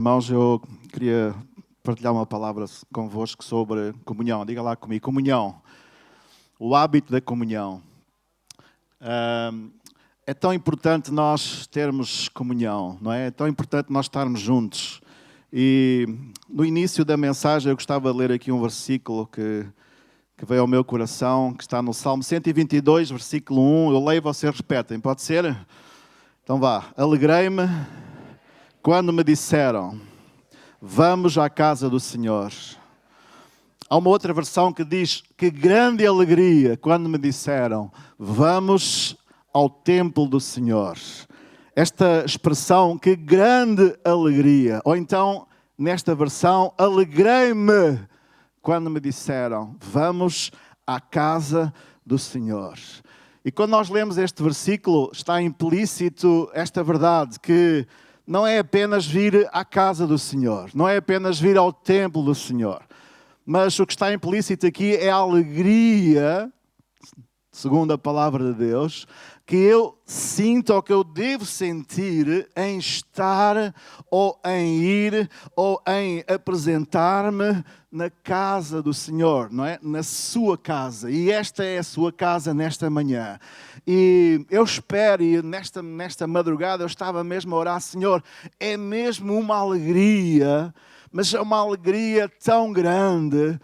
Irmãos, eu queria partilhar uma palavra convosco sobre comunhão. Diga lá comigo, comunhão. O hábito da comunhão. É tão importante nós termos comunhão, não é? É tão importante nós estarmos juntos. E no início da mensagem eu gostava de ler aqui um versículo que veio ao meu coração, que está no Salmo 122, versículo 1. Eu leio e vocês repetem, pode ser? Então vá. Alegrei-me quando me disseram, vamos à casa do Senhor. Há uma outra versão que diz, que grande alegria quando me disseram, vamos ao templo do Senhor. Esta expressão, que grande alegria. Ou então, nesta versão, alegrei-me quando me disseram, vamos à casa do Senhor. E quando nós lemos este versículo, está implícito esta verdade, que não é apenas vir à casa do Senhor, não é apenas vir ao templo do Senhor, mas o que está implícito aqui é a alegria, segundo a palavra de Deus, que eu sinto ou que eu devo sentir em estar ou em ir ou em apresentar-me na casa do Senhor, não é? Na sua casa. E esta é a sua casa nesta manhã. E eu espero, e nesta madrugada eu estava mesmo a orar, Senhor, é mesmo uma alegria, mas é uma alegria tão grande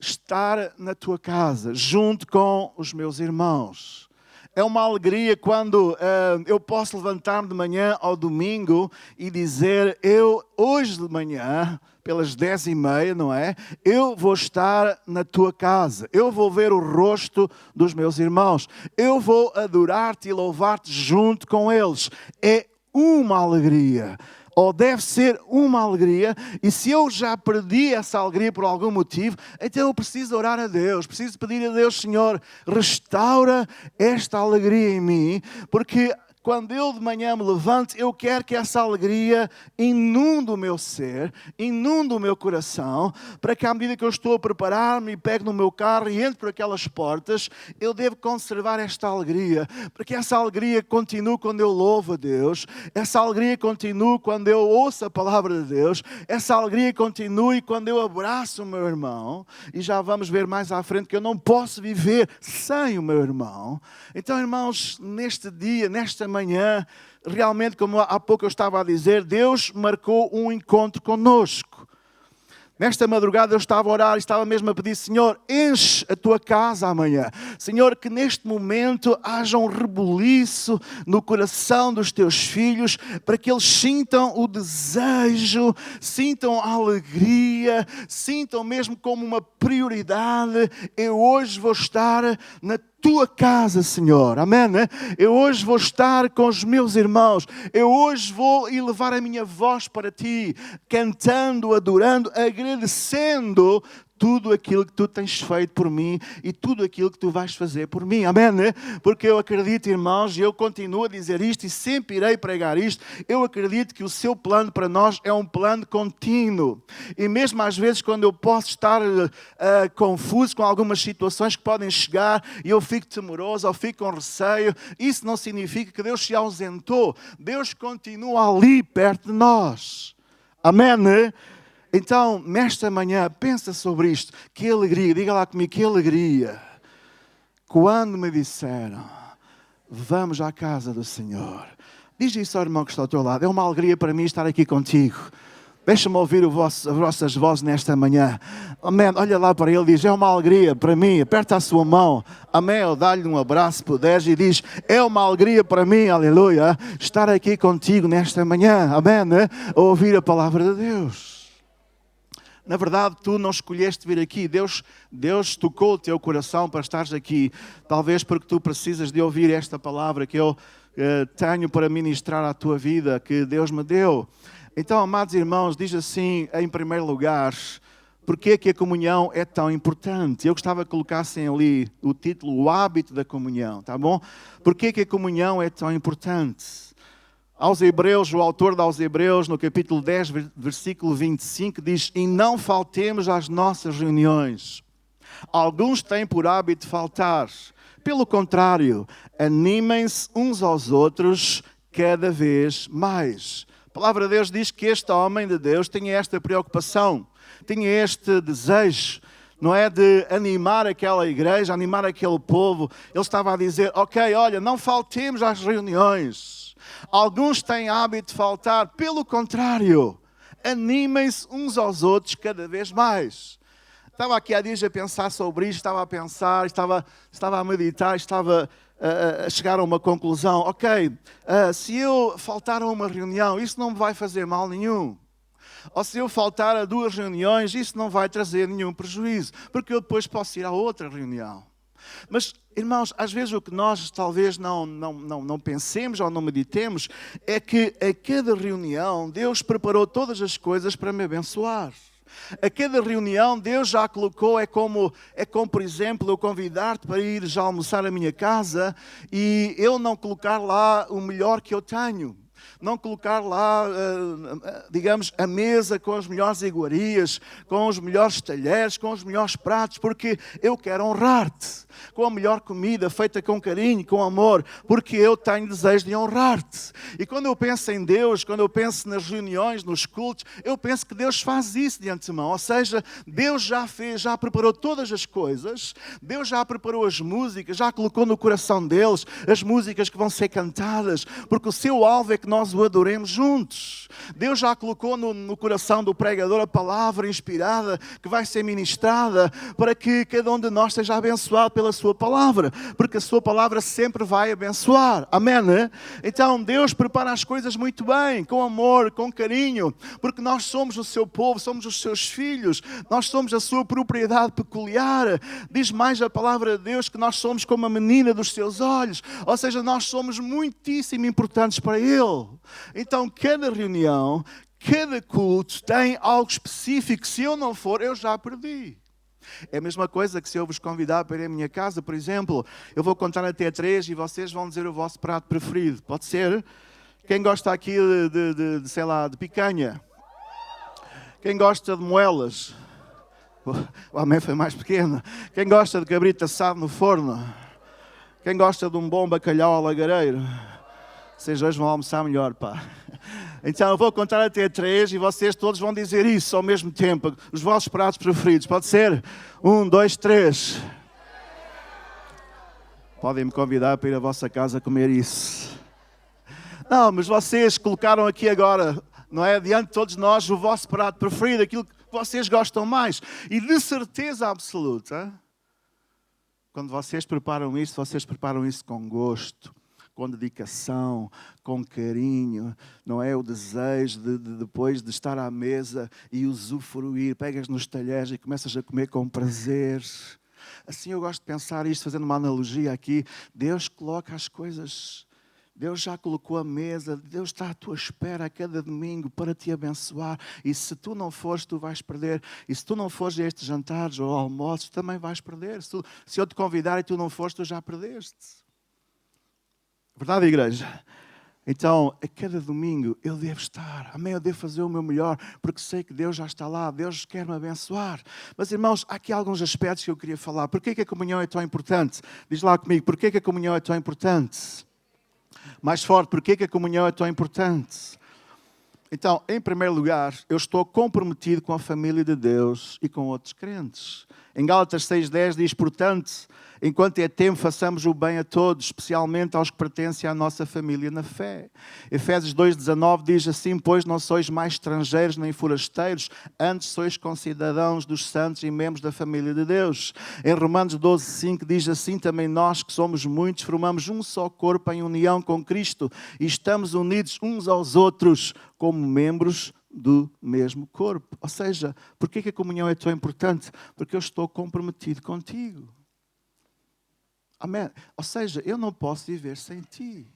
estar na tua casa, junto com os meus irmãos. É uma alegria quando eu posso levantar-me de manhã ao domingo e dizer, eu hoje de manhã, pelas 10h30, não é? Eu vou estar na tua casa. Eu vou ver o rosto dos meus irmãos. Eu vou adorar-te e louvar-te junto com eles. É uma alegria. Ou deve ser uma alegria, e se eu já perdi essa alegria por algum motivo, então eu preciso orar a Deus, preciso pedir a Deus, Senhor, restaura esta alegria em mim, porque quando eu de manhã me levanto, eu quero que essa alegria inunde o meu ser, inunde o meu coração, para que à medida que eu estou a preparar-me e pego no meu carro e entro por aquelas portas, eu devo conservar esta alegria, para que essa alegria continue quando eu louvo a Deus, essa alegria continue quando eu ouço a palavra de Deus, essa alegria continue quando eu abraço o meu irmão, e já vamos ver mais à frente que eu não posso viver sem o meu irmão. Então, irmãos, neste dia, nesta manhã, realmente, como há pouco eu estava a dizer, Deus marcou um encontro conosco. Nesta madrugada eu estava a orar e estava mesmo a pedir, Senhor, enche a tua casa amanhã. Senhor, que neste momento haja um rebuliço no coração dos teus filhos, para que eles sintam o desejo, sintam a alegria, sintam mesmo como uma prioridade. Eu hoje vou estar na tua casa, Senhor, amém? Eu hoje vou estar com os meus irmãos, eu hoje vou elevar a minha voz para ti, cantando, adorando, agradecendo tudo aquilo que tu tens feito por mim e tudo aquilo que tu vais fazer por mim, amém? Porque eu acredito, irmãos, e eu continuo a dizer isto e sempre irei pregar isto, eu acredito que o seu plano para nós é um plano contínuo. E mesmo às vezes quando eu posso estar confuso com algumas situações que podem chegar e eu fico temeroso ou fico com receio, isso não significa que Deus se ausentou. Deus continua ali perto de nós, amém? Então, nesta manhã, pensa sobre isto. Que alegria, diga lá comigo, que alegria. Quando me disseram, vamos à casa do Senhor. Diz isso ao irmão que está ao teu lado. É uma alegria para mim estar aqui contigo. Deixa-me ouvir as vossas vozes nesta manhã. Amém. Olha lá para ele e diz, é uma alegria para mim. Aperta a sua mão. Amém. Ou dá-lhe um abraço se puderes e diz, é uma alegria para mim, aleluia, estar aqui contigo nesta manhã. Amém. Ouvir a palavra de Deus. Na verdade, tu não escolheste vir aqui. Deus tocou o teu coração para estares aqui. Talvez porque tu precisas de ouvir esta palavra que eu tenho para ministrar à tua vida, que Deus me deu. Então, amados irmãos, diz assim, em primeiro lugar, porque é que a comunhão é tão importante? Eu gostava que colocassem ali o título, o hábito da comunhão, tá bom? Porque é que a comunhão é tão importante? Aos Hebreus, o autor aos Hebreus, no capítulo 10, versículo 25, diz, e não faltemos às nossas reuniões. Alguns têm por hábito faltar. Pelo contrário, animem-se uns aos outros cada vez mais. A palavra de Deus diz que este homem de Deus tinha esta preocupação, tinha este desejo, não é, de animar aquela igreja, animar aquele povo. Ele estava a dizer, ok, olha, não faltemos às reuniões. Alguns têm hábito de faltar, pelo contrário, animem-se uns aos outros cada vez mais. Estava aqui há dias a pensar sobre isto, estava a pensar, estava a meditar, estava a chegar a uma conclusão. Ok, se eu faltar a uma reunião, isso não me vai fazer mal nenhum. Ou se eu faltar a 2 reuniões, isso não vai trazer nenhum prejuízo, porque eu depois posso ir a outra reunião. Mas, irmãos, às vezes o que nós talvez não pensemos ou não meditemos é que a cada reunião Deus preparou todas as coisas para me abençoar. A cada reunião Deus já colocou, é como por exemplo, eu convidar-te para ir já almoçar à minha casa e eu não colocar lá o melhor que eu tenho. Não colocar lá, digamos, a mesa com as melhores iguarias, com os melhores talheres, com os melhores pratos, porque eu quero honrar-te. Com a melhor comida, feita com carinho, com amor, porque eu tenho desejo de honrar-te. E quando eu penso em Deus, quando eu penso nas reuniões, nos cultos, eu penso que Deus faz isso de antemão. Ou seja, Deus já fez, já preparou todas as coisas, Deus já preparou as músicas, já colocou no coração deles as músicas que vão ser cantadas, porque o seu alvo é que nós o adoremos juntos. Deus já colocou no coração do pregador a palavra inspirada que vai ser ministrada para que cada um de nós seja abençoado pela sua palavra, porque a sua palavra sempre vai abençoar. Amém, né? Então Deus prepara as coisas muito bem, com amor, com carinho, porque nós somos o seu povo, somos os seus filhos, nós somos a sua propriedade peculiar. Diz mais a palavra de Deus que nós somos como a menina dos seus olhos, ou seja, nós somos muitíssimo importantes para Ele. Então cada reunião, cada culto tem algo específico. Se eu não for, eu já perdi. É a mesma coisa que se eu vos convidar para ir à minha casa, por exemplo, eu vou contar até 3 e vocês vão dizer o vosso prato preferido. Pode ser? Quem gosta aqui sei lá, de picanha? Quem gosta de moelas? O amém foi mais pequeno. Quem gosta de cabrito assado no forno? Quem gosta de um bom bacalhau ao lagareiro? Vocês hoje vão almoçar melhor, pá. Então eu vou contar até 3 e vocês todos vão dizer isso ao mesmo tempo. Os vossos pratos preferidos. Pode ser? 1, 2, 3. Podem me convidar para ir à vossa casa comer isso. Não, mas vocês colocaram aqui agora, não é? Diante de todos nós, o vosso prato preferido, aquilo que vocês gostam mais. E de certeza absoluta, quando vocês preparam isso com gosto, com dedicação, com carinho, não é? O desejo de depois de estar à mesa e usufruir, pegas nos talheres e começas a comer com prazer. Assim eu gosto de pensar isto, fazendo uma analogia aqui. Deus coloca as coisas, Deus já colocou a mesa, Deus está à tua espera a cada domingo para te abençoar. E se tu não fores, tu vais perder. E se tu não fores a estes jantares ou almoços, também vais perder. Se eu te convidar e tu não fores, tu já perdeste. Verdade, igreja? Então, a cada domingo eu devo estar. Amém? Eu devo fazer o meu melhor, porque sei que Deus já está lá. Deus quer me abençoar. Mas, irmãos, há aqui alguns aspectos que eu queria falar. Por que a comunhão é tão importante? Diz lá comigo, por que a comunhão é tão importante? Mais forte, por que a comunhão é tão importante? Então, em primeiro lugar, eu estou comprometido com a família de Deus e com outros crentes. Em Gálatas 6,10 diz, portanto, enquanto é tempo, façamos o bem a todos, especialmente aos que pertencem à nossa família na fé. Efésios 2,19 diz assim, pois não sois mais estrangeiros nem forasteiros, antes sois concidadãos dos santos e membros da família de Deus. Em Romanos 12,5 diz assim, também nós que somos muitos, formamos um só corpo em união com Cristo e estamos unidos uns aos outros como membros do mesmo corpo. Ou seja, por que a comunhão é tão importante? Porque eu estou comprometido contigo. Amém? Ou seja, eu não posso viver sem ti.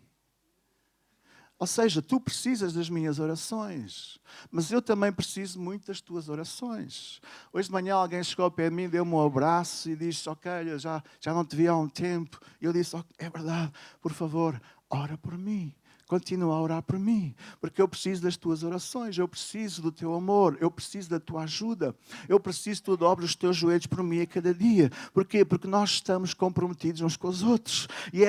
Ou seja, tu precisas das minhas orações, mas eu também preciso muito das tuas orações. Hoje de manhã alguém chegou ao pé de mim, deu-me um abraço e disse, ok, eu já não te vi há um tempo. E eu disse, é verdade, por favor, ora por mim. Continua a orar por mim, porque eu preciso das tuas orações, eu preciso do teu amor, eu preciso da tua ajuda, eu preciso que tu dobres os teus joelhos por mim a cada dia. Porquê? Porque nós estamos comprometidos uns com os outros. E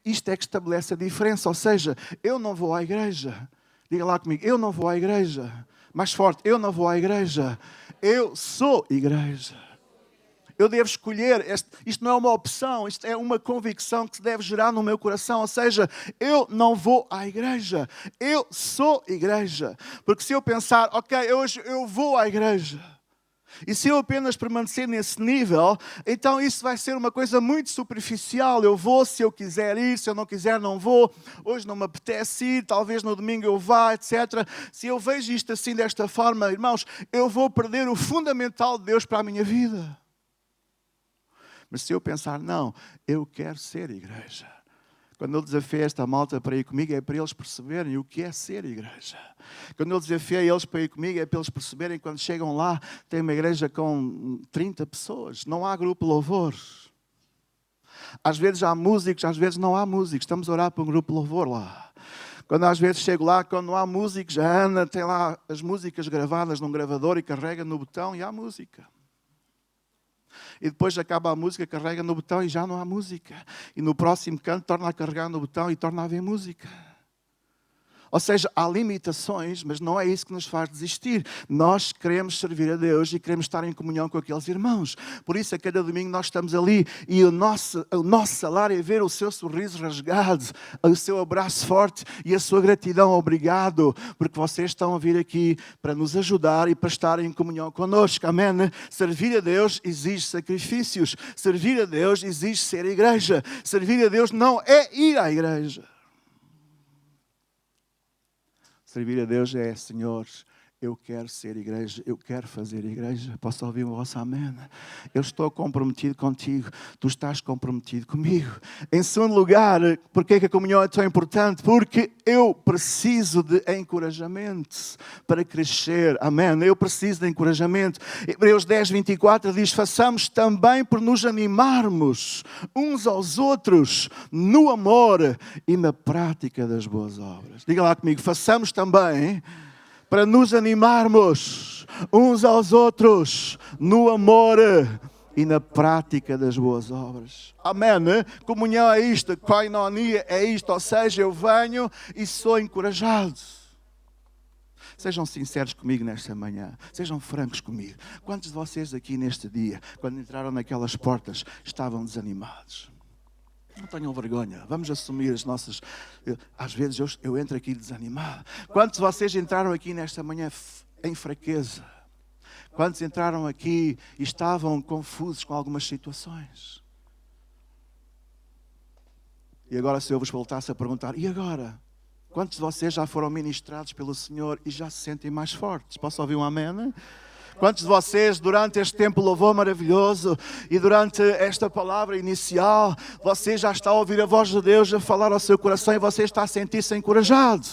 isto é que estabelece a diferença, ou seja, eu não vou à igreja. Diga lá comigo, eu não vou à igreja. Mais forte, eu não vou à igreja. Eu sou igreja. Eu devo escolher, isto não é uma opção, isto é uma convicção que se deve gerar no meu coração. Ou seja, eu não vou à igreja, eu sou igreja. Porque se eu pensar, ok, hoje eu vou à igreja, e se eu apenas permanecer nesse nível, então isso vai ser uma coisa muito superficial. Eu vou se eu quiser ir, se eu não quiser não vou. Hoje não me apetece ir, talvez no domingo eu vá, etc. Se eu vejo isto assim desta forma, irmãos, eu vou perder o fundamental de Deus para a minha vida. Mas se eu pensar, não, eu quero ser igreja. Quando eu desafiei esta malta para ir comigo, é para eles perceberem o que é ser igreja. Quando eu desafiei eles para ir comigo, é para eles perceberem que quando chegam lá, tem uma igreja com 30 pessoas. Não há grupo louvor. Às vezes há músicos, às vezes não há músicos. Estamos a orar para um grupo louvor lá. Quando às vezes chego lá, quando não há músicos, a Ana tem lá as músicas gravadas num gravador e carrega no botão e há música. E depois acaba a música, carrega no botão e já não há música. E no próximo canto torna a carregar no botão e torna a haver música. Ou seja, há limitações, mas não é isso que nos faz desistir. Nós queremos servir a Deus e queremos estar em comunhão com aqueles irmãos. Por isso, a cada domingo nós estamos ali e o nosso salário é ver o seu sorriso rasgado, o seu abraço forte e a sua gratidão. Obrigado, porque vocês estão a vir aqui para nos ajudar e para estar em comunhão connosco. Amém? Servir a Deus exige sacrifícios. Servir a Deus exige ser igreja. Servir a Deus não é ir à igreja. Servir a Deus é, Senhor, eu quero ser igreja, eu quero fazer igreja. Posso ouvir o vosso amém? Eu estou comprometido contigo, tu estás comprometido comigo. Em segundo lugar, porque é que a comunhão é tão importante? Porque eu preciso de encorajamento para crescer. Amém? Eu preciso de encorajamento. Hebreus 10, 24 diz, façamos também por nos animarmos uns aos outros no amor e na prática das boas obras. Diga lá comigo, façamos também para nos animarmos uns aos outros no amor e na prática das boas obras. Amém? Comunhão é isto, koinonia é isto, ou seja, eu venho e sou encorajado. Sejam sinceros comigo nesta manhã, sejam francos comigo. Quantos de vocês aqui neste dia, quando entraram naquelas portas, estavam desanimados? Não tenham vergonha, vamos assumir as nossas... Às vezes eu entro aqui desanimado. Quantos de vocês entraram aqui nesta manhã em fraqueza? Quantos entraram aqui e estavam confusos com algumas situações? E agora se eu vos voltasse a perguntar, e agora? Quantos de vocês já foram ministrados pelo Senhor e já se sentem mais fortes? Posso ouvir um amém? Quantos de vocês, durante este tempo louvor maravilhoso e durante esta palavra inicial, você já está a ouvir a voz de Deus a falar ao seu coração e você está a sentir-se encorajado?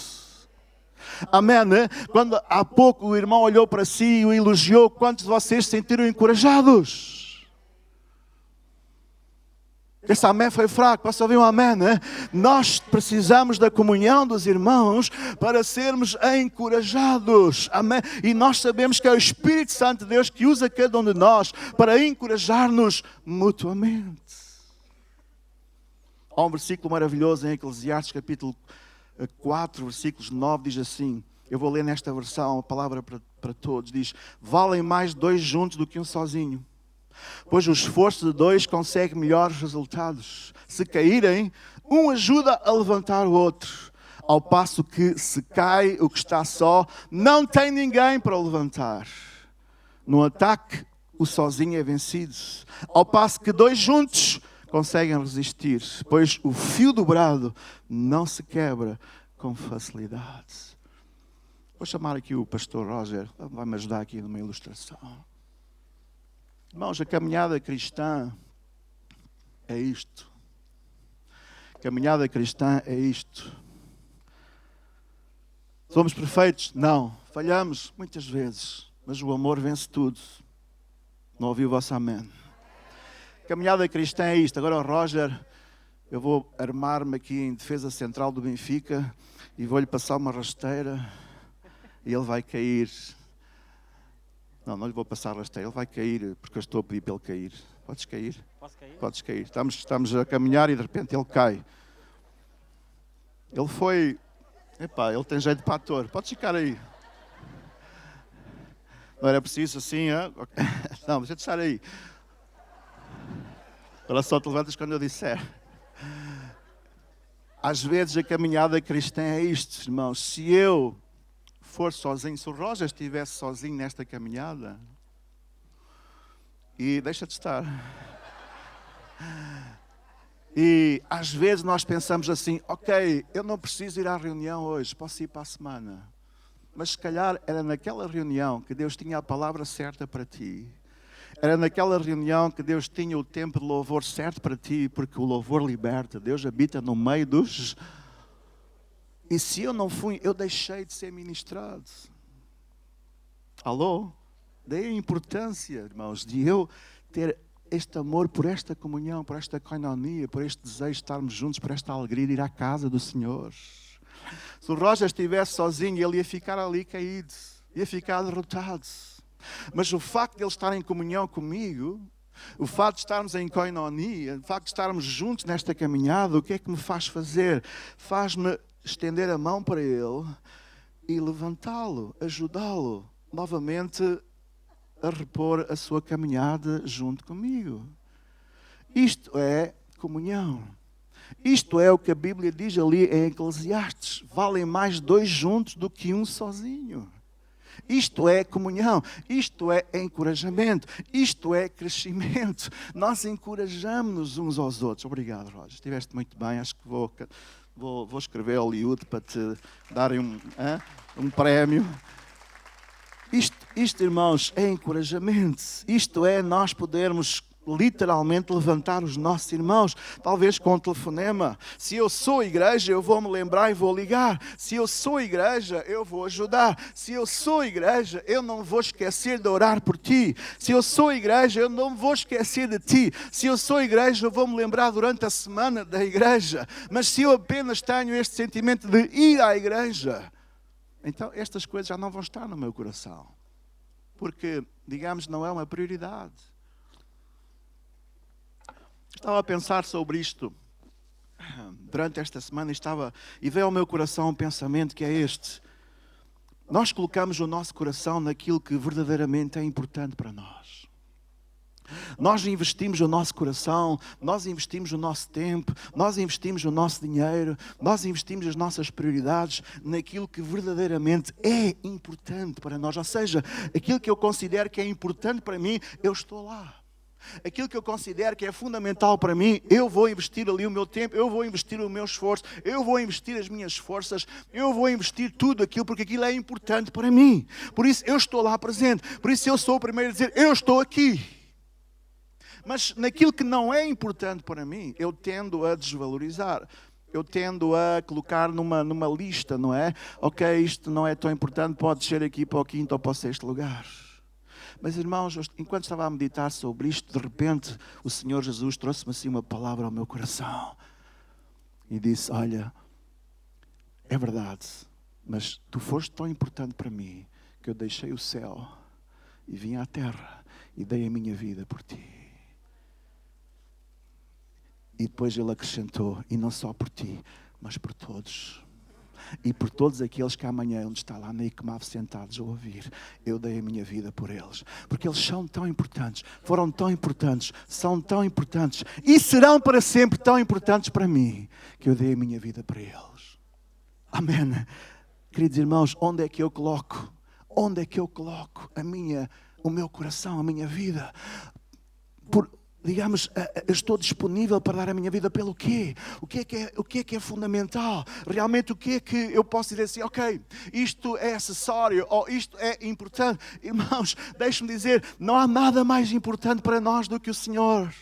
Amém? Quando há pouco o irmão olhou para si e o elogiou, quantos de vocês se sentiram encorajados? Esse amém foi fraco, posso ouvir um amém? Nós precisamos da comunhão dos irmãos para sermos encorajados. Amém? E nós sabemos que é o Espírito Santo de Deus que usa cada um de nós para encorajar-nos mutuamente. Há um versículo maravilhoso em Eclesiastes, capítulo 4, versículos 9, diz assim, eu vou ler nesta versão, a palavra para todos, diz, valem mais dois juntos do que um sozinho. Pois o esforço de dois consegue melhores resultados. Se caírem, um ajuda a levantar o outro. Ao passo que se cai o que está só, não tem ninguém para o levantar. No ataque, o sozinho é vencido. Ao passo que dois juntos conseguem resistir. Pois o fio dobrado não se quebra com facilidade. Vou chamar aqui o pastor Roger. Vai-me ajudar aqui numa ilustração. Irmãos, a caminhada cristã é isto. A caminhada cristã é isto. Somos perfeitos? Não. Falhamos muitas vezes. Mas o amor vence tudo. Não ouvi o vosso amém? A caminhada cristã é isto. Agora, Roger, eu vou armar-me aqui em defesa central do Benfica e vou-lhe passar uma rasteira e ele vai cair. Não lhe vou passar a rasteira, ele vai cair, porque eu estou a pedir para ele cair. Podes cair? Posso cair? Podes cair. Estamos a caminhar e de repente ele cai. Epá, ele tem jeito para ator. Pode ficar aí. Não era preciso assim, hein? Não, deixa de estar aí. Agora só te levantas quando eu disser. Às vezes a caminhada cristã é isto, irmãos. Se eu for sozinho, se o Roger estivesse sozinho nesta caminhada, e deixa de estar. E às vezes nós pensamos assim, ok, eu não preciso ir à reunião hoje, posso ir para a semana. Mas se calhar era naquela reunião que Deus tinha a palavra certa para ti. Era naquela reunião que Deus tinha o tempo de louvor certo para ti, porque o louvor liberta. Deus habita no meio dos... E se eu não fui, eu deixei de ser ministrado. Alô? Daí a importância, irmãos, de eu ter este amor por esta comunhão, por esta koinonia, por este desejo de estarmos juntos, por esta alegria de ir à casa do Senhor. Se o Roger estivesse sozinho, ele ia ficar ali caído, ia ficar derrotado. Mas o facto de ele estar em comunhão comigo, o facto de estarmos em koinonia, o facto de estarmos juntos nesta caminhada, o que é que me faz fazer? Faz-me estender a mão para ele e levantá-lo, ajudá-lo novamente a repor a sua caminhada junto comigo. Isto é comunhão. Isto é o que a Bíblia diz ali em Eclesiastes. Valem mais dois juntos do que um sozinho. Isto é comunhão, isto é encorajamento, isto é crescimento. Nós encorajamos-nos uns aos outros. Obrigado, Roger. Estiveste muito bem. Acho que vou escrever ao Hollywood para te darem um prémio. Isto, irmãos, é encorajamento. Isto é nós podermos literalmente levantar os nossos irmãos, talvez com um telefonema. Se eu sou igreja, eu vou me lembrar e vou ligar. Se eu sou igreja, eu vou ajudar. Se eu sou igreja, eu não vou esquecer de orar por ti. Se eu sou igreja, eu não vou esquecer de ti. Se eu sou igreja, eu vou me lembrar durante a semana da igreja. Mas se eu apenas tenho este sentimento de ir à igreja, então estas coisas já não vão estar no meu coração. Porque, digamos, não é uma prioridade. Estava a pensar sobre isto durante esta semana e veio ao meu coração um pensamento que é este. Nós colocamos o nosso coração naquilo que verdadeiramente é importante para nós. Nós investimos o nosso coração, nós investimos o nosso tempo, nós investimos o nosso dinheiro, nós investimos as nossas prioridades naquilo que verdadeiramente é importante para nós. Ou seja, aquilo que eu considero que é importante para mim, eu estou lá. Aquilo que eu considero que é fundamental para mim, eu vou investir ali o meu tempo, eu vou investir o meu esforço, eu vou investir as minhas forças, eu vou investir tudo aquilo, porque aquilo é importante para mim. Por isso eu estou lá presente, por isso eu sou o primeiro a dizer, eu estou aqui. Mas naquilo que não é importante para mim, eu tendo a desvalorizar. Eu tendo a colocar numa lista, não é? Ok, isto não é tão importante, pode ser aqui para o quinto ou para o sexto lugar. Mas irmãos, enquanto estava a meditar sobre isto, de repente o Senhor Jesus trouxe-me assim uma palavra ao meu coração. E disse, olha, é verdade, mas tu foste tão importante para mim, que eu deixei o céu e vim à terra e dei a minha vida por ti. E depois ele acrescentou, e não só por ti, mas por todos. E por todos aqueles que amanhã onde está lá na ICMAV sentados a ouvir, eu dei a minha vida por eles. Porque eles são tão importantes, foram tão importantes, são tão importantes e serão para sempre tão importantes para mim, que eu dei a minha vida para eles. Amém. Queridos irmãos, onde é que eu coloco? Onde é que eu coloco o meu coração, a minha vida? Digamos, eu estou disponível para dar a minha vida pelo quê? O que é que é fundamental? Realmente o que é que eu posso dizer assim, ok, isto é acessório ou isto é importante? Irmãos, deixe-me dizer, não há nada mais importante para nós do que o Senhor.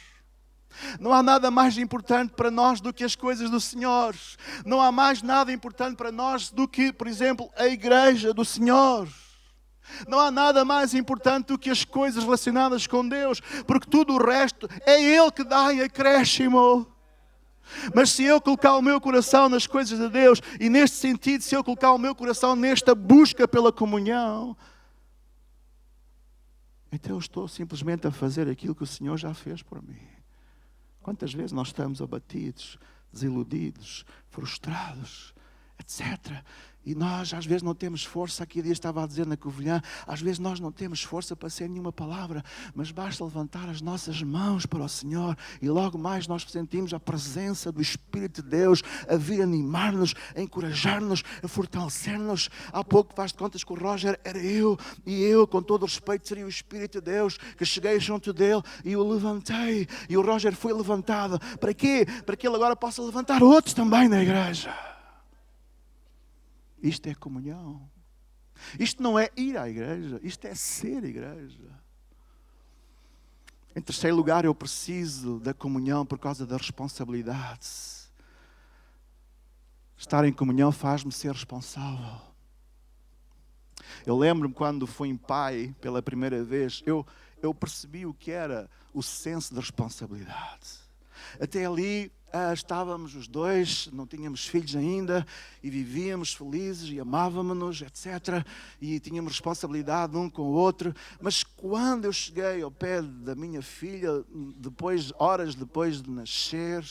Não há nada mais importante para nós do que as coisas do Senhor. Não há mais nada importante para nós do que, por exemplo, a igreja do Senhor. Não há nada mais importante do que as coisas relacionadas com Deus, porque tudo o resto é Ele que dá em acréscimo. Mas se eu colocar o meu coração nas coisas de Deus, e neste sentido, se eu colocar o meu coração nesta busca pela comunhão, então eu estou simplesmente a fazer aquilo que o Senhor já fez por mim. Quantas vezes nós estamos abatidos, desiludidos, frustrados? etc. E nós às vezes não temos força, aqui dia estava a dizer na Covilhã, às vezes nós não temos força para ser nenhuma palavra, mas basta levantar as nossas mãos para o Senhor e logo mais nós sentimos a presença do Espírito de Deus a vir animar-nos, a encorajar-nos, a fortalecer-nos. Há pouco faz de contas que o Roger era eu, e eu com todo o respeito seria o Espírito de Deus que cheguei junto dele e o levantei, e o Roger foi levantado. Para quê? Para que ele agora possa levantar outros também na igreja. Isto é comunhão. Isto não é ir à igreja, isto é ser igreja. Em terceiro lugar, eu preciso da comunhão por causa da responsabilidade. Estar em comunhão faz-me ser responsável. Eu lembro-me quando fui pai pela primeira vez, eu percebi o que era o senso de responsabilidade. Até ali estávamos os dois, não tínhamos filhos ainda e vivíamos felizes e amávamos-nos, etc. E tínhamos responsabilidade um com o outro. Mas quando eu cheguei ao pé da minha filha, horas depois de nascer,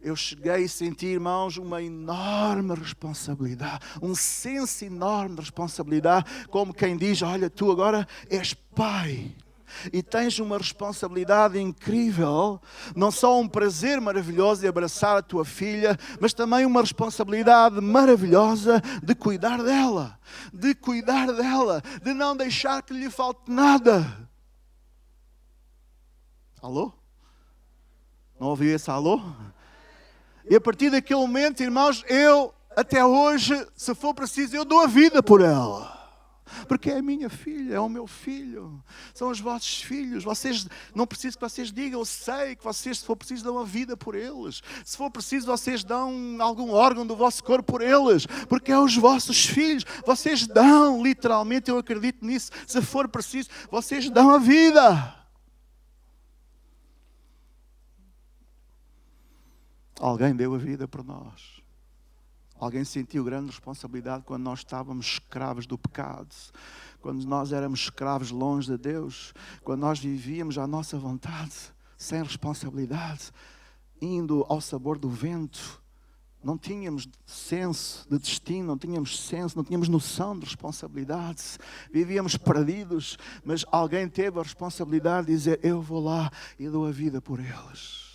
eu cheguei e senti, irmãos, uma enorme responsabilidade, um senso enorme de responsabilidade, como quem diz, olha, tu agora és pai. E tens uma responsabilidade incrível, não só um prazer maravilhoso de abraçar a tua filha, mas também uma responsabilidade maravilhosa de cuidar dela, de não deixar que lhe falte nada. Alô? Não ouviu esse alô? E a partir daquele momento, irmãos, eu, até hoje, se for preciso, eu dou a vida por ela. Porque é a minha filha, é o meu filho, são os vossos filhos. Vocês, não preciso que vocês digam, eu sei que vocês, se for preciso, dão a vida por eles. Se for preciso, vocês dão algum órgão do vosso corpo por eles, porque é os vossos filhos. Vocês dão, literalmente, eu acredito nisso. Se for preciso, vocês dão a vida. Alguém deu a vida por nós. Alguém sentiu grande responsabilidade quando nós estávamos escravos do pecado, quando nós éramos escravos longe de Deus, quando nós vivíamos à nossa vontade, sem responsabilidade, indo ao sabor do vento. Não tínhamos senso de destino, não tínhamos noção de responsabilidade. Vivíamos perdidos, mas alguém teve a responsabilidade de dizer, eu vou lá e dou a vida por eles.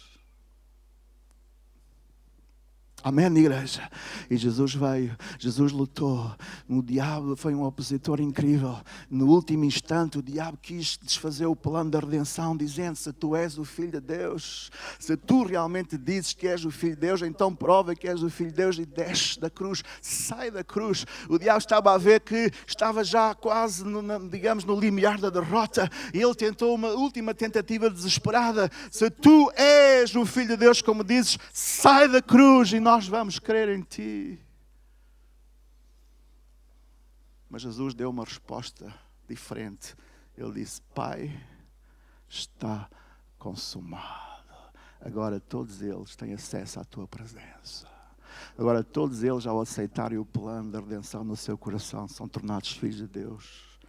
Amém, igreja? E Jesus veio, Jesus lutou. O diabo foi um opositor incrível. No último instante, o diabo quis desfazer o plano da redenção, dizendo, se tu és o Filho de Deus, se tu realmente dizes que és o Filho de Deus, então prova que és o Filho de Deus e desce da cruz, sai da cruz. O diabo estava a ver que estava já quase, no limiar da derrota, e ele tentou uma última tentativa desesperada. Se tu és o Filho de Deus, como dizes, sai da cruz e nós vamos crer em ti. Mas Jesus deu uma resposta diferente. Ele disse, Pai, está consumado. Agora todos eles têm acesso à tua presença. Agora todos eles, ao aceitarem o plano da redenção no seu coração, são tornados filhos de Deus.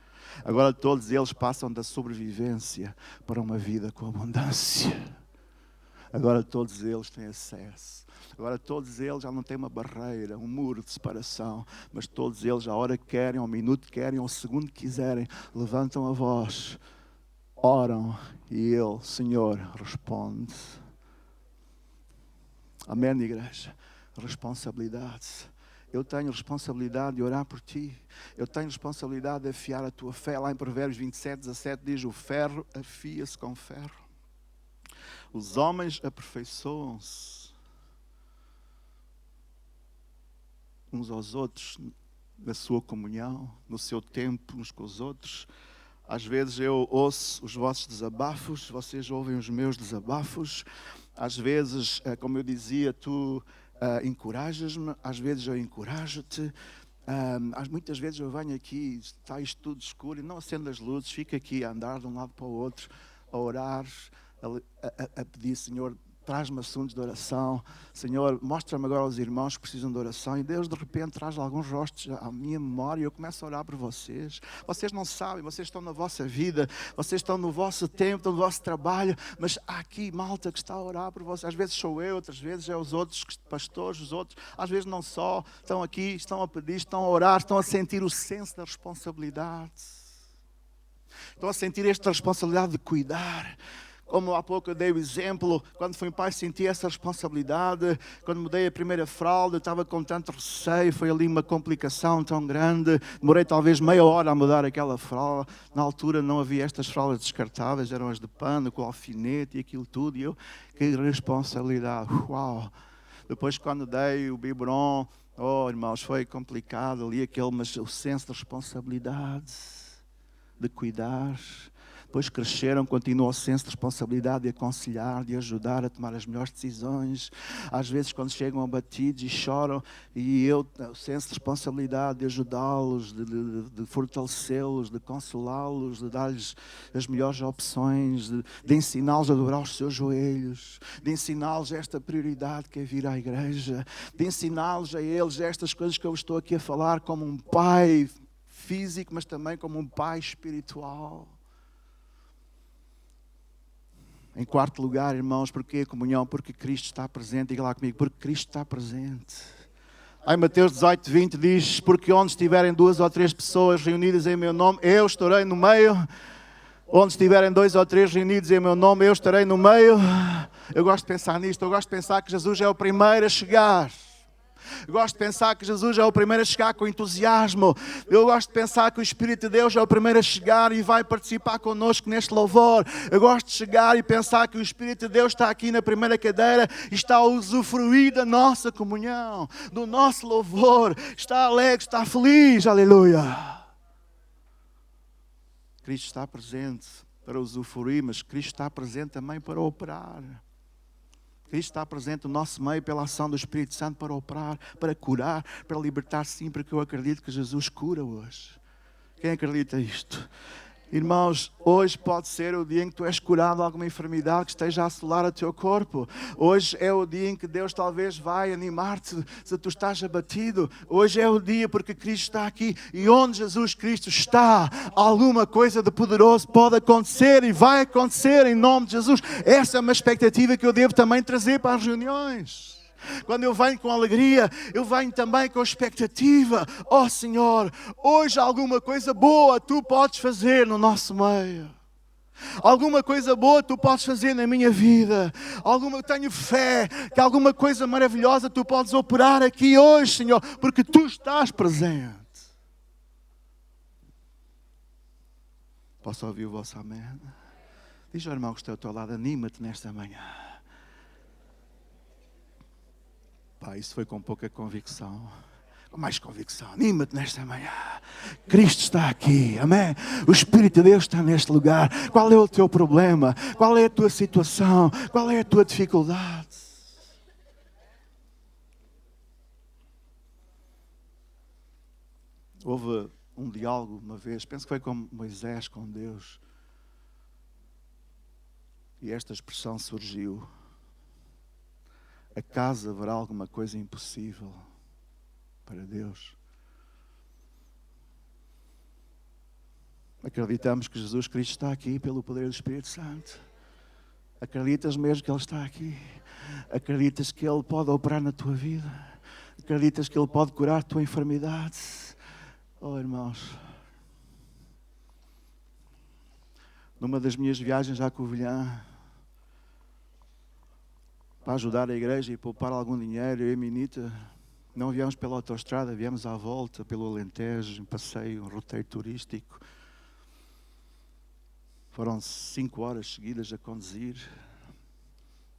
Agora todos eles passam da sobrevivência para uma vida com abundância. Agora todos eles têm acesso. Agora todos eles já não têm uma barreira, um muro de separação, mas todos eles, a hora que querem, ao minuto que querem, ao segundo que quiserem, levantam a voz, oram e Ele, Senhor, responde. Amém, igreja? Responsabilidade. Eu tenho responsabilidade de orar por ti. Eu tenho responsabilidade de afiar a tua fé. Lá em Provérbios 27:17 diz, o ferro afia-se com ferro. Os homens aperfeiçoam-se uns aos outros, na sua comunhão, no seu tempo uns com os outros. Às vezes eu ouço os vossos desabafos, vocês ouvem os meus desabafos. Às vezes, como eu dizia, tu encorajas-me, às vezes eu encorajo-te. Muitas vezes eu venho aqui, está isto tudo escuro, e não acendo as luzes, fico aqui a andar de um lado para o outro, a orar, a pedir, Senhor, traz-me assuntos de oração. Senhor, mostra-me agora os irmãos que precisam de oração. E Deus de repente traz alguns rostos à minha memória e eu começo a orar por vocês. Vocês não sabem, vocês estão na vossa vida, vocês estão no vosso tempo, estão no vosso trabalho, mas há aqui malta que está a orar por vocês. Às vezes sou eu, outras vezes é os outros pastores, os outros. Às vezes não só, estão aqui, estão a pedir, estão a orar, estão a sentir o senso da responsabilidade. Estão a sentir esta responsabilidade de cuidar. Como há pouco eu dei o exemplo, quando fui pai senti essa responsabilidade. Quando mudei a primeira fralda, eu estava com tanto receio, foi ali uma complicação tão grande. Demorei talvez meia hora a mudar aquela fralda. Na altura não havia estas fraldas descartáveis, eram as de pano, com alfinete e aquilo tudo. E eu, que responsabilidade, uau! Depois quando dei o biberon, oh irmãos, foi complicado ali mas o senso de responsabilidade, de cuidar. Depois cresceram, continuam o senso de responsabilidade de aconselhar, de ajudar a tomar as melhores decisões. Às vezes quando chegam abatidos e choram, e eu, o senso de responsabilidade de ajudá-los, de fortalecê-los, de consolá-los, de dar-lhes as melhores opções, de ensiná-los a dobrar os seus joelhos, de ensiná-los esta prioridade que é vir à igreja, de ensiná-los a eles estas coisas que eu estou aqui a falar como um pai físico, mas também como um pai espiritual. Em quarto lugar, irmãos, porque a comunhão? Porque Cristo está presente. Diga lá comigo, porque Cristo está presente. Aí Mateus 18, 20 diz, porque onde estiverem 2 ou 3 pessoas reunidas em meu nome, eu estarei no meio. Onde estiverem 2 ou 3 reunidos em meu nome, eu estarei no meio. Eu gosto de pensar nisto, eu gosto de pensar que Jesus é o primeiro a chegar. Eu gosto de pensar que Jesus é o primeiro a chegar com entusiasmo. Eu gosto de pensar que o Espírito de Deus é o primeiro a chegar e vai participar connosco neste louvor. Eu gosto de chegar e pensar que o Espírito de Deus está aqui na primeira cadeira e está a usufruir da nossa comunhão, do nosso louvor. Está alegre, está feliz. Aleluia. Cristo está presente para usufruir, mas Cristo está presente também para operar. Cristo está presente no nosso meio pela ação do Espírito Santo para operar, para curar, para libertar, sim, porque eu acredito que Jesus cura hoje. Quem acredita isto? Irmãos, hoje pode ser o dia em que tu és curado de alguma enfermidade que esteja a assolar o teu corpo. Hoje é o dia em que Deus talvez vai animar-te se tu estás abatido. Hoje é o dia porque Cristo está aqui. E onde Jesus Cristo está, alguma coisa de poderoso pode acontecer e vai acontecer em nome de Jesus. Essa é uma expectativa que eu devo também trazer para as reuniões. Quando eu venho com alegria, eu venho também com expectativa. Oh Senhor, hoje alguma coisa boa tu podes fazer no nosso meio. Alguma coisa boa tu podes fazer na minha vida. Tenho fé que alguma coisa maravilhosa tu podes operar aqui hoje, Senhor, porque tu estás presente. Posso ouvir o vosso amém? Diz ao irmão que está ao teu lado, anima-te nesta manhã. Pá, isso foi com pouca convicção. Com mais convicção. Anima-te nesta manhã. Cristo está aqui. Amém? O Espírito de Deus está neste lugar. Qual é o teu problema? Qual é a tua situação? Qual é a tua dificuldade? Houve um diálogo uma vez, penso que foi com Moisés, com Deus. E esta expressão surgiu. Acaso haverá alguma coisa impossível para Deus? Acreditamos que Jesus Cristo está aqui pelo poder do Espírito Santo. Acreditas mesmo que Ele está aqui? Acreditas que Ele pode operar na tua vida? Acreditas que Ele pode curar a tua enfermidade? Oh irmãos, numa das minhas viagens à Covilhã, para ajudar a igreja e poupar algum dinheiro, eu e a Minita, não viemos pela autoestrada, viemos à volta pelo Alentejo, um passeio, um roteiro turístico. Foram 5 horas seguidas a conduzir.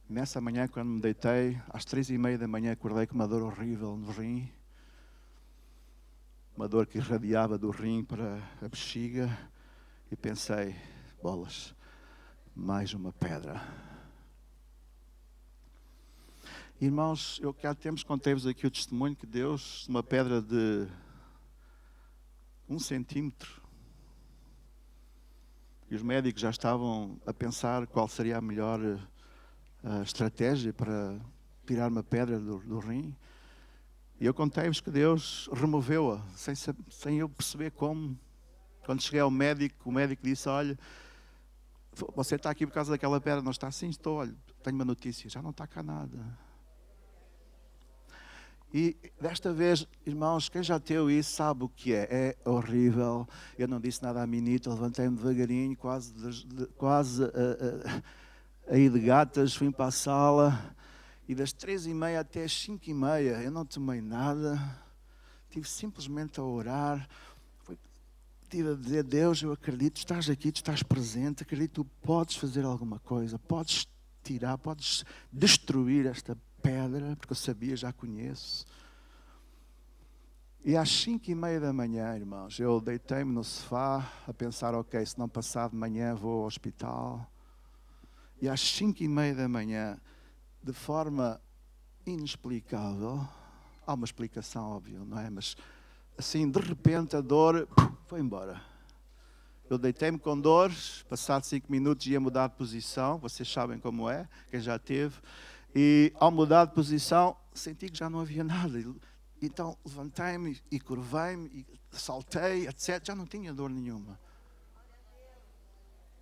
Nessa manhã, quando me deitei, às 3h30 da manhã, acordei com uma dor horrível no rim. Uma dor que irradiava do rim para a bexiga. E pensei, bolas, mais uma pedra. Irmãos, eu que há tempos contei-vos aqui o testemunho que Deus, uma pedra de 1 centímetro, e os médicos já estavam a pensar qual seria a melhor estratégia para tirar uma pedra do rim. E eu contei-vos que Deus removeu-a, sem eu perceber como. Quando cheguei ao médico, o médico disse, olha, você está aqui por causa daquela pedra? Não está? Sim, estou. Olha, tenho uma notícia, já não está cá nada. E desta vez, irmãos, quem já teve isso sabe o que é. É horrível. Eu não disse nada à menita, levantei-me devagarinho, quase aí de gatas, fui para a sala. E das 3h30 até as 5h30, eu não tomei nada. Estive simplesmente a orar. Estive a dizer, Deus, eu acredito, tu estás aqui, tu estás presente. Acredito que tu podes fazer alguma coisa. Podes tirar, podes destruir esta pedra, porque eu sabia, já conheço. E às 5h30 da manhã, irmãos, eu deitei-me no sofá a pensar, ok, se não passar de manhã vou ao hospital. E às 5h30 da manhã, de forma inexplicável, há uma explicação óbvia, não é? Mas assim, de repente a dor foi embora. Eu deitei-me com dor, passados 5 minutos ia mudar de posição, vocês sabem como é, quem já teve. E ao mudar de posição, senti que já não havia nada. Então levantei-me e curvei-me, e saltei, etc. Já não tinha dor nenhuma.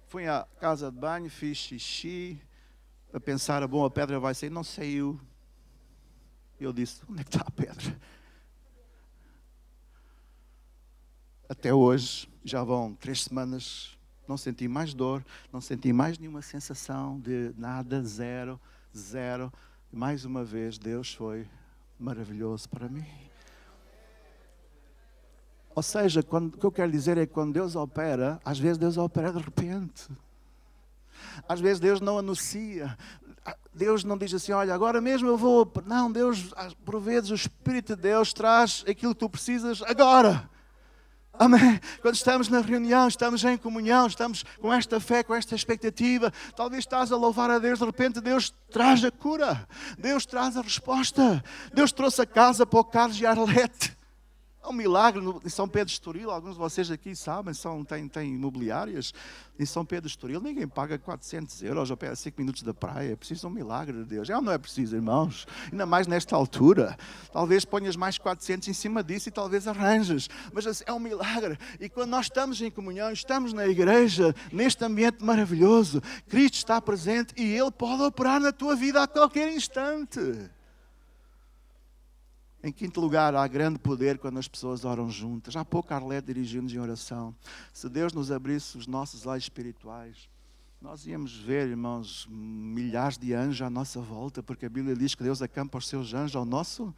Fui à casa de banho, fiz xixi, a pensar, bom, a pedra vai sair. Não saiu. Eu disse, onde é que está a pedra? Até hoje, já vão 3 semanas, não senti mais dor, não senti mais nenhuma sensação de nada, zero. Mais uma vez, Deus foi maravilhoso para mim. Ou seja, o que eu quero dizer é que quando Deus opera, às vezes Deus opera de repente. Às vezes Deus não anuncia. Deus não diz assim, olha, agora mesmo eu vou... Não, Deus, por vezes o Espírito de Deus traz aquilo que tu precisas agora. Amém. Quando estamos na reunião, estamos em comunhão, estamos com esta fé, com esta expectativa. Talvez estás a louvar a Deus, de repente Deus traz a cura. Deus traz a resposta. Deus trouxe a casa para o Carlos e a Arlete. É um milagre em São Pedro de Estoril. Alguns de vocês aqui sabem, têm imobiliárias em São Pedro de Estoril. Ninguém paga 400 euros ao pé a 5 minutos da praia. É preciso um milagre de Deus. Não é preciso, irmãos. Ainda mais nesta altura. Talvez ponhas mais 400 em cima disso e talvez arranjes. Mas é um milagre. E quando nós estamos em comunhão, estamos na igreja, neste ambiente maravilhoso, Cristo está presente e Ele pode operar na tua vida a qualquer instante. Em quinto lugar, há grande poder quando as pessoas oram juntas. Há pouco a Arlete dirigiu-nos em oração. Se Deus nos abrisse os nossos olhos espirituais, nós íamos ver, irmãos, milhares de anjos à nossa volta, porque a Bíblia diz que Deus acampa os seus anjos ao nosso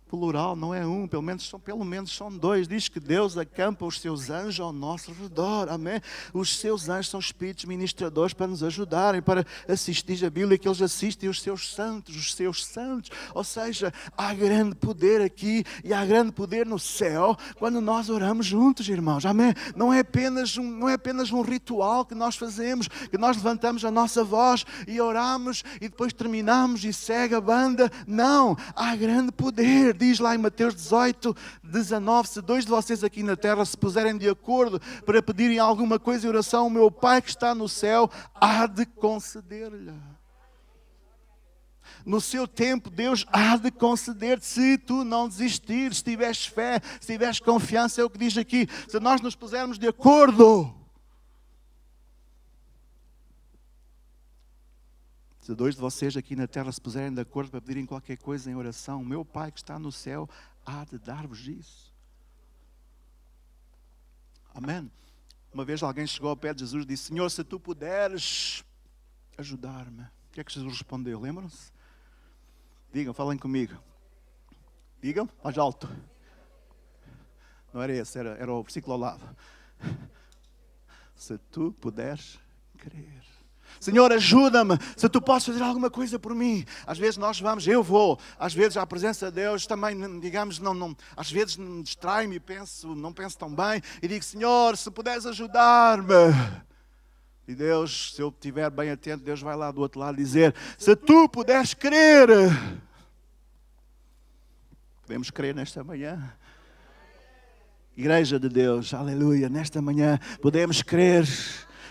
plural, não é um, pelo menos são 2. Diz que Deus acampa os seus anjos ao nosso redor, amém? Os seus anjos são espíritos ministradores para nos ajudarem, para assistir. Diz a Bíblia que eles assistem os seus santos. Ou seja, há grande poder aqui e há grande poder no céu quando nós oramos juntos, irmãos, amém? Não é apenas um ritual que nós fazemos, que nós levantamos a nossa voz e oramos e depois terminamos e segue a banda. Não, há grande poder. Diz lá em Mateus 18, 19, se 2 de vocês aqui na terra se puserem de acordo para pedirem alguma coisa em oração, o meu Pai que está no céu há de conceder-lhe. No seu tempo, Deus há de conceder-te se tu não desistires, se tiveres fé, se tiveres confiança, é o que diz aqui. Se nós nos pusermos de acordo, se 2 de vocês aqui na terra se puserem de acordo para pedirem qualquer coisa em oração, o meu Pai que está no céu há de dar-vos isso. Amém? Uma vez alguém chegou ao pé de Jesus e disse, Senhor, se tu puderes ajudar-me. O que é que Jesus respondeu? Lembram-se? Digam, falem comigo. Digam, mais alto. Não era esse, era o versículo ao lado. Se tu puderes crer. Senhor, ajuda-me, se tu podes fazer alguma coisa por mim. Às vezes eu vou. Às vezes a presença de Deus também, digamos, às vezes me distrai-me e não penso tão bem. E digo, Senhor, se puderes ajudar-me. E Deus, se eu estiver bem atento, Deus vai lá do outro lado dizer, se tu puderes crer. Podemos crer nesta manhã? Igreja de Deus, aleluia, nesta manhã podemos crer.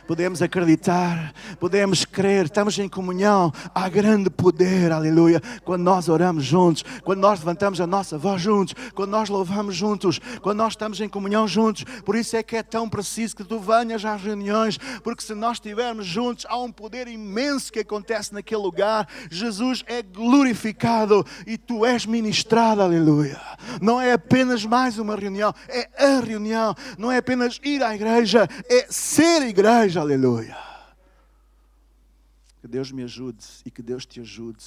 podemos acreditar, podemos crer, estamos em comunhão. Há grande poder, aleluia, quando nós oramos juntos, quando nós levantamos a nossa voz juntos, quando nós louvamos juntos, quando nós estamos em comunhão juntos. Por isso é que é tão preciso que tu venhas às reuniões, porque se nós estivermos juntos, há um poder imenso que acontece naquele lugar. Jesus é glorificado e tu és ministrado, aleluia. Não é apenas mais uma reunião, é a reunião. Não é apenas ir à igreja, é ser igreja, aleluia. Que Deus me ajude e que Deus te ajude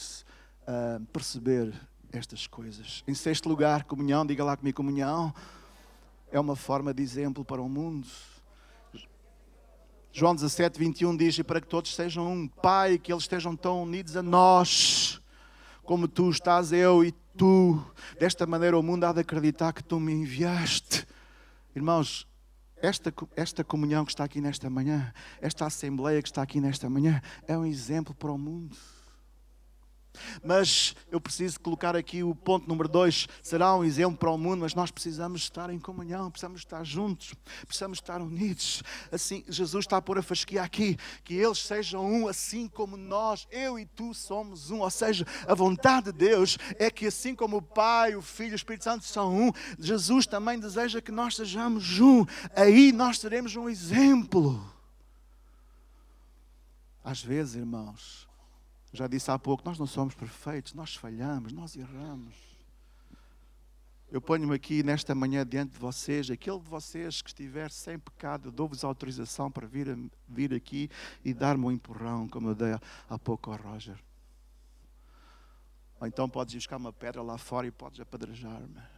a perceber estas coisas. Em sexto lugar, comunhão, diga lá comigo, comunhão é uma forma de exemplo para o mundo. João 17, 21 diz, e para que todos sejam um, Pai, que eles estejam tão unidos a nós, como tu estás, eu e tu. Desta maneira o mundo há de acreditar que tu me enviaste. Irmãos, esta comunhão que está aqui nesta manhã, esta assembleia que está aqui nesta manhã, é um exemplo para o mundo. Mas eu preciso colocar aqui o ponto número 2. Será um exemplo para o mundo, mas nós precisamos estar em comunhão, precisamos estar juntos, precisamos estar unidos. Assim, Jesus está a pôr a fasquia aqui, que eles sejam um assim como nós, eu e tu somos um. Ou seja, a vontade de Deus é que assim como o Pai, o Filho e o Espírito Santo são um, Jesus também deseja que nós sejamos um. Aí nós teremos um exemplo. Às vezes, irmãos, já disse há pouco, nós não somos perfeitos, nós falhamos, nós erramos. Eu ponho-me aqui nesta manhã diante de vocês, aquele de vocês que estiver sem pecado, eu dou-vos autorização para vir aqui e dar-me um empurrão, como eu dei há pouco ao Roger. Ou então podes ir buscar uma pedra lá fora e podes apedrejar-me.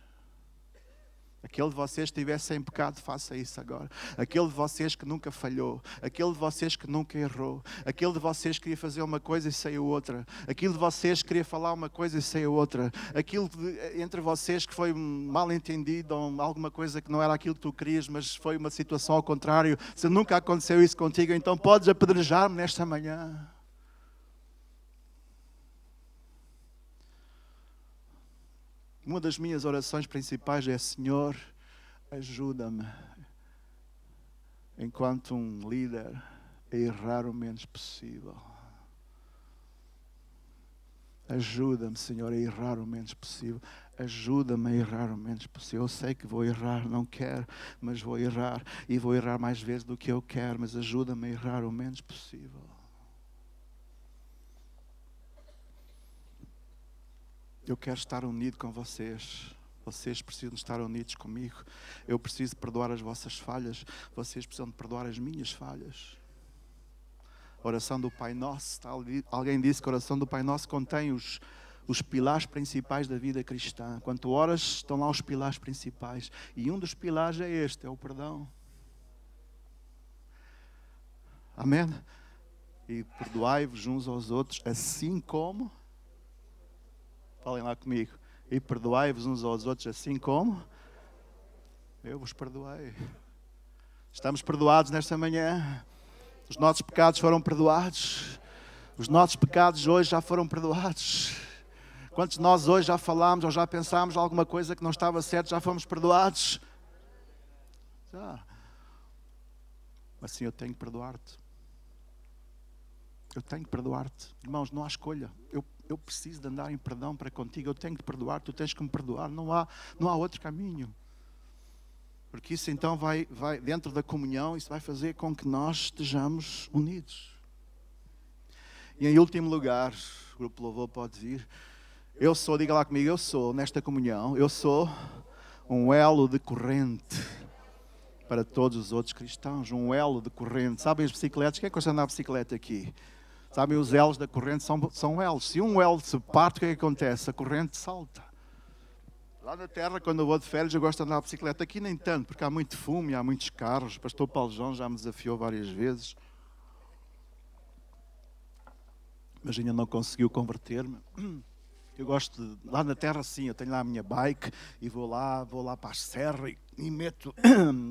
Aquele de vocês que estiver sem pecado, faça isso agora. Aquele de vocês que nunca falhou. Aquele de vocês que nunca errou. Aquele de vocês que queria fazer uma coisa e saiu outra. Aquele de vocês que queria falar uma coisa e saiu outra. Aquele entre vocês que foi mal entendido ou alguma coisa que não era aquilo que tu querias, mas foi uma situação ao contrário. Se nunca aconteceu isso contigo, então podes apedrejar-me nesta manhã. Uma das minhas orações principais é: Senhor, ajuda-me, enquanto um líder, a errar o menos possível. Ajuda-me, Senhor, a errar o menos possível. Ajuda-me a errar o menos possível. Eu sei que vou errar, não quero, mas vou errar. E vou errar mais vezes do que eu quero, mas ajuda-me a errar o menos possível. Eu quero estar unido com vocês. Vocês precisam estar unidos comigo. Eu preciso perdoar as vossas falhas. Vocês precisam de perdoar as minhas falhas. A oração do Pai Nosso. Alguém disse que a oração do Pai Nosso contém os pilares principais da vida cristã. Quando tu oras, estão lá os pilares principais. E um dos pilares é este, é o perdão. Amém? E perdoai-vos uns aos outros, assim como... Falem lá comigo. E perdoai-vos uns aos outros assim como eu vos perdoei. Estamos perdoados nesta manhã. Os nossos pecados foram perdoados. Os nossos pecados hoje já foram perdoados. Quantos de nós hoje já falámos ou já pensámos alguma coisa que não estava certo, já fomos perdoados? Já. Mas sim, eu tenho que perdoar-te. Eu tenho que perdoar-te. Irmãos, não há escolha. Eu preciso de andar em perdão para contigo. Eu tenho que te perdoar, tu tens que me perdoar. Não há outro caminho. Porque isso então vai dentro da comunhão, isso vai fazer com que nós estejamos unidos. E em último lugar, o grupo louvor pode vir. Eu sou, diga lá comigo, eu sou nesta comunhão, eu sou um elo de corrente para todos os outros cristãos. Um elo de corrente. Sabem as bicicletas? Quem é que gosta de andar de bicicleta aqui? Sabem, os elos da corrente são elos. Se um elo se parte, o que é que acontece? A corrente salta. Lá na terra, quando eu vou de férias, eu gosto de andar de bicicleta. Aqui nem tanto, porque há muito fumo e há muitos carros. O pastor Paulo João já me desafiou várias vezes. Mas ainda não conseguiu converter-me. Eu gosto de... Lá na terra, sim, eu tenho lá a minha bike e vou lá para a serra e meto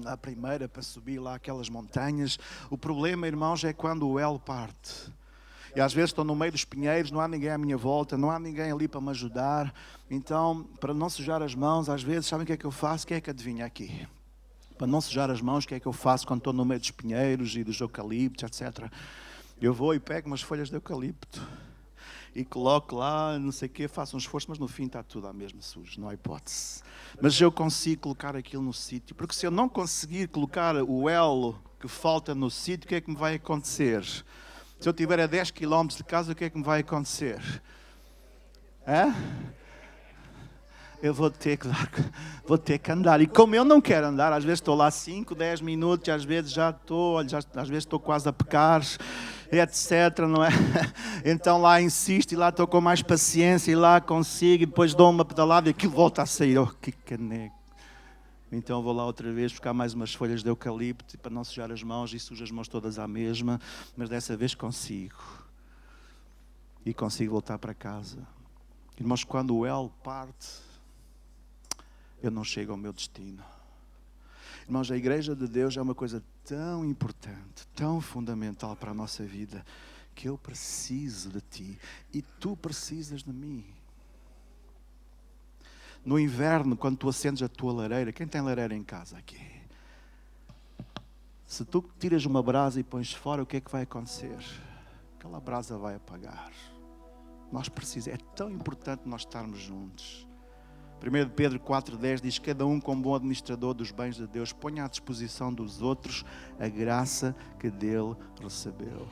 a primeira para subir lá aquelas montanhas. O problema, irmãos, é quando o elo parte. E às vezes estou no meio dos pinheiros, não há ninguém à minha volta, não há ninguém ali para me ajudar. Então, para não sujar as mãos, às vezes, sabem o que é que eu faço? Quem é que adivinha aqui? Para não sujar as mãos, o que é que eu faço quando estou no meio dos pinheiros e dos eucaliptos, etc. Eu vou e pego umas folhas de eucalipto e coloco lá, não sei o quê, faço um esforço, mas no fim está tudo à mesma sujo, não há hipótese. Mas eu consigo colocar aquilo no sítio, porque se eu não conseguir colocar o elo que falta no sítio, o que é que me vai acontecer? Se eu estiver a 10 km de casa, o que é que me vai acontecer? Eu vou ter que andar. E como eu não quero andar, às vezes estou lá 5, 10 minutos, e às vezes já estou, às vezes estou quase a pecar, etc. Não é? Então lá insisto, e lá estou com mais paciência, e lá consigo, e depois dou uma pedalada e aquilo volta a sair. Oh, que caneco. Então vou lá outra vez buscar mais umas folhas de eucalipto para não sujar as mãos, e sujo as mãos todas à mesma, mas dessa vez consigo. E consigo voltar para casa. Irmãos, quando o elo parte, eu não chego ao meu destino. Irmãos, a Igreja de Deus é uma coisa tão importante, tão fundamental para a nossa vida, que eu preciso de ti e tu precisas de mim. No inverno, quando tu acendes a tua lareira, quem tem lareira em casa aqui? Se tu tiras uma brasa e pões fora, o que é que vai acontecer? Aquela brasa vai apagar. Nós precisamos, é tão importante nós estarmos juntos. 1 Pedro 4,10 diz: cada um como bom administrador dos bens de Deus ponha à disposição dos outros a graça que dele recebeu.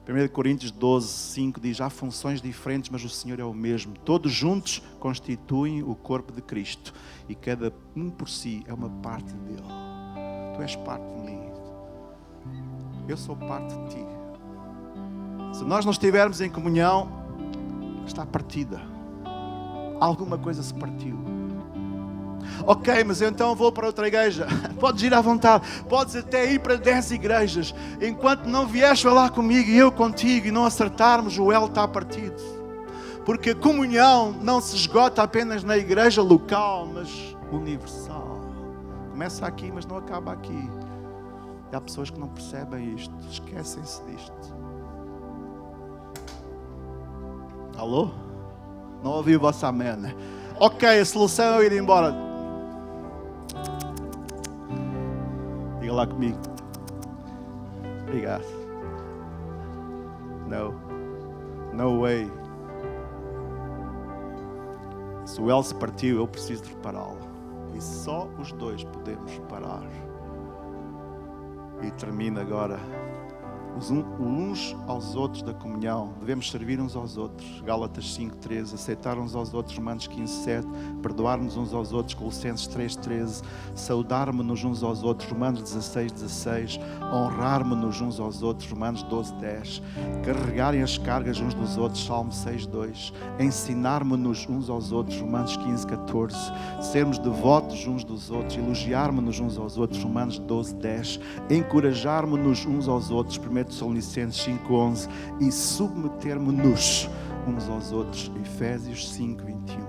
1 Coríntios 12,5 diz: há funções diferentes, mas o Senhor é o mesmo. Todos juntos constituem o corpo de Cristo e cada um por si é uma parte dele. Tu és parte de mim. Eu sou parte de ti. Se nós não estivermos em comunhão, está partida. Alguma coisa se partiu. Ok, mas eu então vou para outra igreja. Podes ir à vontade. Podes até ir para 10 igrejas. Enquanto não vieres falar comigo e eu contigo e não acertarmos, o elo está partido. Porque a comunhão não se esgota apenas na igreja local, mas universal. Começa aqui, mas não acaba aqui. E há pessoas que não percebem isto. Esquecem-se disto. Alô? Não ouvi o vosso amém, né? Ok, a solução é ir embora. Diga lá comigo. Obrigado. No way. Se o elo se partiu, eu preciso de repará-lo. E só os dois podemos reparar. E termina agora. Uns aos outros da comunhão, devemos servir uns aos outros. Gálatas 5,13, aceitar uns aos outros, Romanos 15,7, perdoar-nos uns aos outros, Colossenses 3,13, saudar-nos uns aos outros, Romanos 16,16, honrar-nos uns aos outros, Romanos 12,10, carregarem as cargas uns dos outros, Salmo 6,2, ensinar-nos uns aos outros, Romanos 15,14, sermos devotos uns dos outros, elogiar-nos uns aos outros, Romanos 12,10, encorajar-nos uns aos outros, 1 Tessalonicenses 5,11, e submetermos-nos uns aos outros, Efésios 5,21.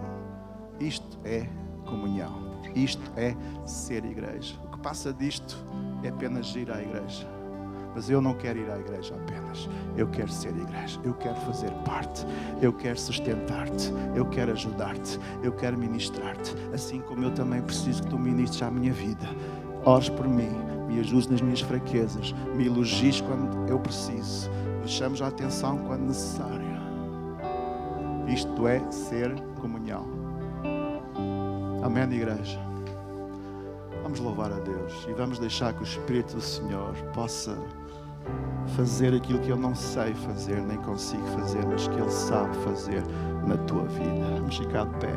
Isto é comunhão. Isto é ser igreja. O que passa disto é apenas ir à igreja. Mas eu não quero ir à igreja apenas. Eu quero ser igreja. Eu quero fazer parte. Eu quero sustentar-te. Eu quero ajudar-te. Eu quero ministrar-te. Assim como eu também preciso que tu ministres à minha vida. Ores por mim. Me ajudes nas minhas fraquezas. Me elogies quando eu preciso. Me chames a atenção quando necessário. Isto é ser comunhão. Amém, igreja? Vamos louvar a Deus e vamos deixar que o Espírito do Senhor possa fazer aquilo que eu não sei fazer, nem consigo fazer, mas que Ele sabe fazer na tua vida. Vamos ficar de pé.